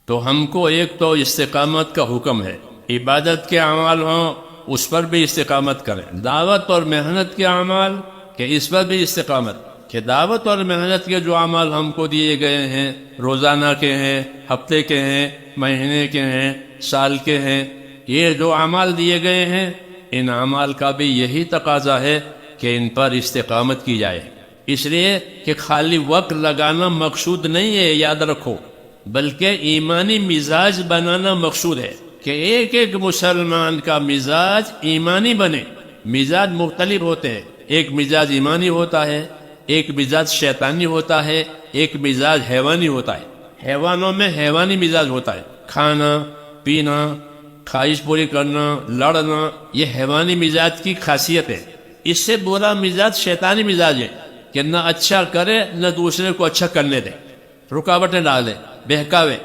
تو ہم کو ایک تو استقامت کا حکم ہے، عبادت کے اعمال ہوں اس پر بھی استقامت کریں، دعوت اور محنت کے اعمال کہ اس پر بھی استقامت، کہ دعوت اور محنت کے جو اعمال ہم کو دیے گئے ہیں، روزانہ کے ہیں، ہفتے کے ہیں، مہینے کے ہیں، سال کے ہیں، یہ جو اعمال دیے گئے ہیں، ان اعمال کا بھی یہی تقاضا ہے کہ ان پر استقامت کی جائے۔ اس لیے کہ خالی وقت لگانا مقصود نہیں ہے، یاد رکھو، بلکہ ایمانی مزاج بنانا مقصود ہے، کہ ایک ایک مسلمان کا مزاج ایمانی بنے۔ مزاج مختلف ہوتے ہیں، ایک مزاج ایمانی ہوتا ہے، ایک مزاج شیطانی ہوتا ہے، ایک مزاج حیوانی ہوتا ہے۔ حیوانوں میں حیوانی مزاج ہوتا ہے، کھانا پینا، خواہش پوری کرنا، لڑنا، یہ حیوانی مزاج کی خاصیت ہے۔ اس سے برا مزاج شیطانی مزاج ہے کہ نہ اچھا کرے نہ دوسرے کو اچھا کرنے دے، رکاوٹیں ڈالے، بہکاوے،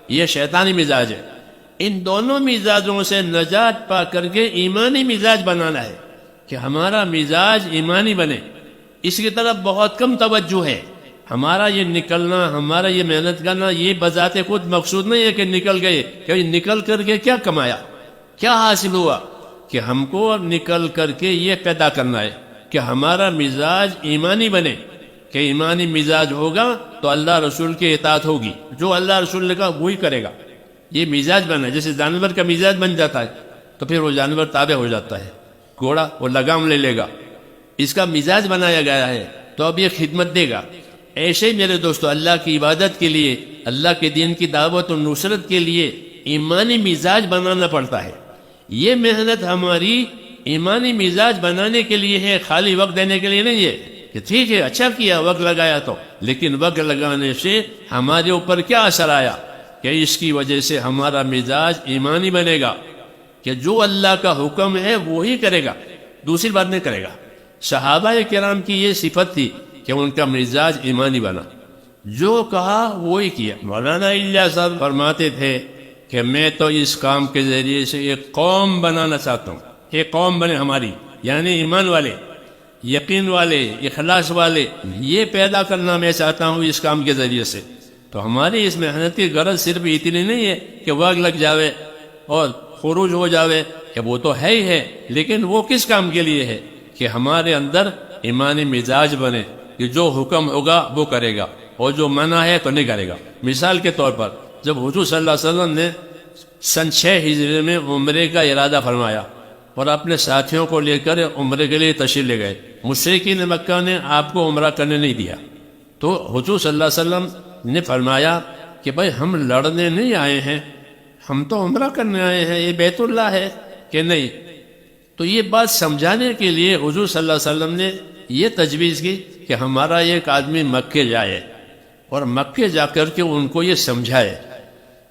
یہ شیطانی مزاج ہے۔ ان دونوں مزاجوں سے نجات پا کر کے ایمانی مزاج بنانا ہے، کہ ہمارا مزاج ایمانی بنے۔ اس کی طرف بہت کم توجہ ہے۔ ہمارا یہ نکلنا، ہمارا یہ محنت کرنا، یہ بذات خود مقصود نہیں ہے کہ نکل گئے، کہ نکل کر کے کیا کمایا، کیا حاصل ہوا، کہ ہم کو نکل کر کے یہ پیدا کرنا ہے کہ ہمارا مزاج ایمانی بنے، کہ ایمانی مزاج ہوگا تو اللہ رسول کی اطاعت ہوگی، جو اللہ رسول نے کہا وہی کرے گا۔ یہ مزاج بنا، جیسے جانور کا مزاج بن جاتا ہے تو پھر وہ جانور تابع ہو جاتا ہے، گھوڑا وہ لگام لے لے گا، اس کا مزاج بنایا گیا ہے تو اب یہ خدمت دے گا۔ ایسے ہی میرے دوستو، اللہ کی عبادت کے لیے، اللہ کے دین کی دعوت و نصرت کے لیے ایمانی مزاج بنانا پڑتا ہے۔ یہ محنت ہماری ایمانی مزاج بنانے کے لیے ہے، خالی وقت دینے کے لیے نہیں ہے کہ ٹھیک ہے اچھا کیا وقت لگایا تو، لیکن وقت لگانے سے ہمارے اوپر کیا اثر آیا کہ اس کی وجہ سے ہمارا مزاج ایمانی بنے گا، کہ جو اللہ کا حکم ہے وہی کرے گا، دوسری بات نہیں کرے گا۔ صحابہ کرام کی یہ صفت تھی کہ ان کا مزاج ایمانی بنا، جو کہا وہی کیا۔ مولانا الیاس صاحب فرماتے تھے کہ میں تو اس کام کے ذریعے سے ایک قوم بنانا چاہتا ہوں، ایک قوم بنے ہماری، یعنی ایمان والے، یقین والے، اخلاص والے، یہ پیدا کرنا میں چاہتا ہوں اس کام کے ذریعے سے۔ تو ہماری اس محنت کی غرض صرف اتنی نہیں ہے کہ وقت لگ جاوے اور خروج ہو جاوے، کہ وہ تو ہے ہی ہے، لیکن وہ کس کام کے لیے ہے کہ ہمارے اندر ایمانی مزاج بنے، کہ جو حکم ہوگا وہ کرے گا اور جو منع ہے تو نہیں کرے گا۔ مثال کے طور پر جب حضور صلی اللہ علیہ وسلم نے سن 6 ہجری میں عمرے کا ارادہ فرمایا اور اپنے ساتھیوں کو لے کر عمرے کے لیے تشریف لے گئے، مشرکین مکہ نے آپ کو عمرہ کرنے نہیں دیا، تو حضور صلی اللہ علیہ وسلم نے فرمایا کہ بھائی ہم لڑنے نہیں آئے ہیں، ہم تو عمرہ کرنے آئے ہیں، یہ بیت اللہ ہے کہ نہیں۔ تو یہ بات سمجھانے کے لیے حضور صلی اللہ علیہ وسلم نے یہ تجویز کی کہ ہمارا ایک آدمی مکے جائے اور مکے جا کر کے ان کو یہ سمجھائے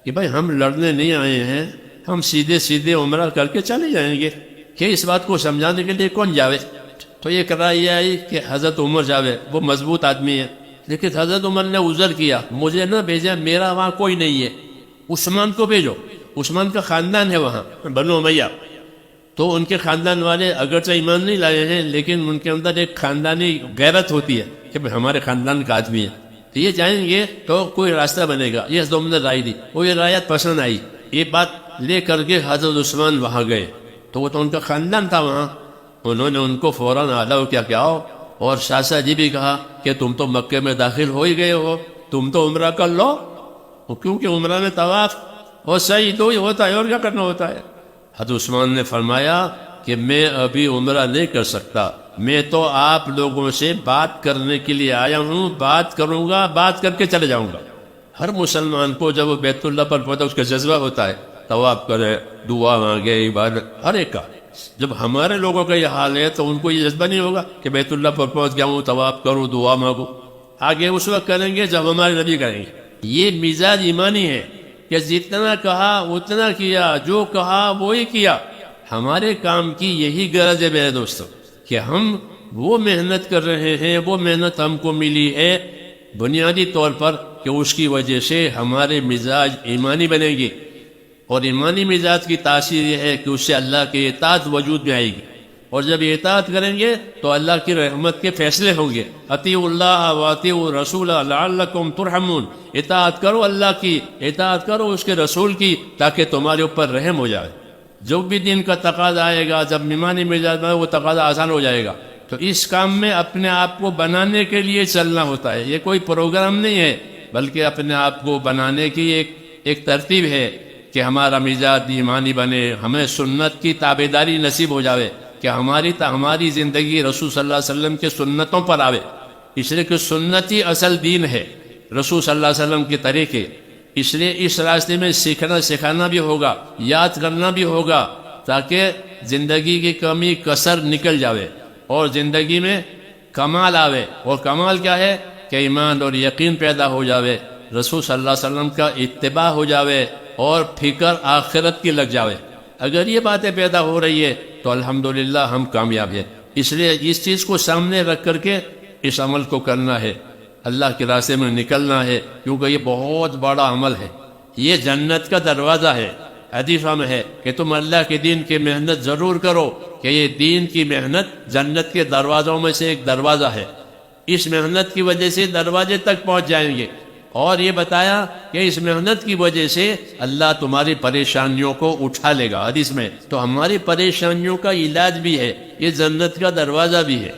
کہ بھائی ہم لڑنے نہیں آئے ہیں، ہم سیدھے سیدھے عمرہ کر کے چلے جائیں گے، کہ اس بات کو سمجھانے کے لیے کون جاوے؟ تو یہ رائے یہ آئی کہ حضرت عمر جاوے، وہ مضبوط آدمی ہے۔ لیکن حضرت عمر نے عذر کیا، مجھے نہ بھیجا، میرا وہاں کوئی نہیں ہے، عثمان کو بھیجو، عثمان کا خاندان ہے وہاں، بنو امیہ، تو ان کے خاندان والے اگرچہ ایمان نہیں لائے ہیں لیکن ان کے اندر ایک خاندانی غیرت ہوتی ہے کہ ہمارے خاندان کا آدمی ہے، تو یہ جائیں گے تو کوئی راستہ بنے گا۔ یہ حضرت عمر نے رائے دی، وہ یہ رایت پسند آئی، یہ بات لے کر کے حضرت عثمان وہاں گئے، تو وہ تو ان کا خاندان تھا وہاں، انہوں نے ان کو فوراً الاؤ کیا کہ آؤ، اور شاہ جی بھی کہا کہ تم تو مکے میں داخل ہو ہی گئے ہو، تم تو عمرہ کر لو، کیونکہ عمرہ میں طواف اور سعی دو ہی ہوتا ہے، اور کیا کرنا ہوتا ہے۔ حضرت عثمان نے فرمایا کہ میں ابھی عمرہ نہیں کر سکتا، میں تو آپ لوگوں سے بات کرنے کے لیے آیا ہوں، بات کروں گا، بات کر کے چلے جاؤں گا۔ ہر مسلمان کو جب وہ بیت اللہ پر پہنچتا ہے اس کا جذبہ ہوتا ہے، طواف کرے، دعا مانگے، عبادت، ہر ایک کا۔ جب ہمارے لوگوں کا یہ حال ہے تو ان کو یہ جذبہ نہیں ہوگا کہ بیت اللہ پر پہنچ گیا ہوں، طواف کروں، دعا مانگوں۔ آگے اس وقت کریں گے جب ہمارے نبی کریں گے۔ یہ مزاج ایمانی ہے کہ جتنا کہا اتنا کیا، جو کہا وہی کیا۔ ہمارے کام کی یہی غرض ہے میرے دوستو، کہ ہم وہ محنت کر رہے ہیں، وہ محنت ہم کو ملی ہے بنیادی طور پر کہ اس کی وجہ سے ہمارے مزاج ایمانی بنے گی، اور ایمانی مزاج کی تاثیر یہ ہے کہ اس سے اللہ کی اطاعت وجود میں آئے گی، اور جب اطاعت کریں گے تو اللہ کی رحمت کے فیصلے ہوں گے. اطیعوا اللہ واطیعوا الرسول لعلکم ترحمون. اطاعت کرو اللہ کی، اطاعت کرو اس کے رسول کی، تاکہ تمہارے اوپر رحم ہو جائے. جو بھی دین کا تقاضا آئے گا، جب ایمانی مزاج میں وہ تقاضا آسان ہو جائے گا. تو اس کام میں اپنے آپ کو بنانے کے لیے چلنا ہوتا ہے. یہ کوئی پروگرام نہیں ہے، بلکہ اپنے آپ کو بنانے کی ایک ترتیب ہے کہ ہمارا مزاج ایمانی بنے، ہمیں سنت کی تابعداری نصیب ہو جاوے، کہ ہماری زندگی رسول صلی اللہ علیہ وسلم کے سنتوں پر آوے. اس لیے کہ سنت ہی اصل دین ہے، رسول صلی اللہ علیہ وسلم کے طریقے. اس لیے اس راستے میں سیکھنا سکھانا بھی ہوگا، یاد کرنا بھی ہوگا، تاکہ زندگی کی کمی کسر نکل جاوے اور زندگی میں کمال آوے. اور کمال کیا ہے؟ کہ ایمان اور یقین پیدا ہو جاوے، رسول صلی اللہ علیہ وسلم کا اتباع ہو جاوے اور فکر آخرت کی لگ جاوے. اگر یہ باتیں پیدا ہو رہی ہے تو الحمدللہ ہم کامیاب ہیں. اس لیے اس چیز کو سامنے رکھ کر کے اس عمل کو کرنا ہے، اللہ کے راستے میں نکلنا ہے، کیونکہ یہ بہت بڑا عمل ہے. یہ جنت کا دروازہ ہے. حدیث میں ہے کہ تم اللہ کے دین کی محنت ضرور کرو، کہ یہ دین کی محنت جنت کے دروازوں میں سے ایک دروازہ ہے. اس محنت کی وجہ سے دروازے تک پہنچ جائیں گے. اور یہ بتایا کہ اس محنت کی وجہ سے اللہ تمہاری پریشانیوں کو اٹھا لے گا حدیث میں. تو ہماری پریشانیوں کا علاج بھی ہے، یہ جنت کا دروازہ بھی ہے.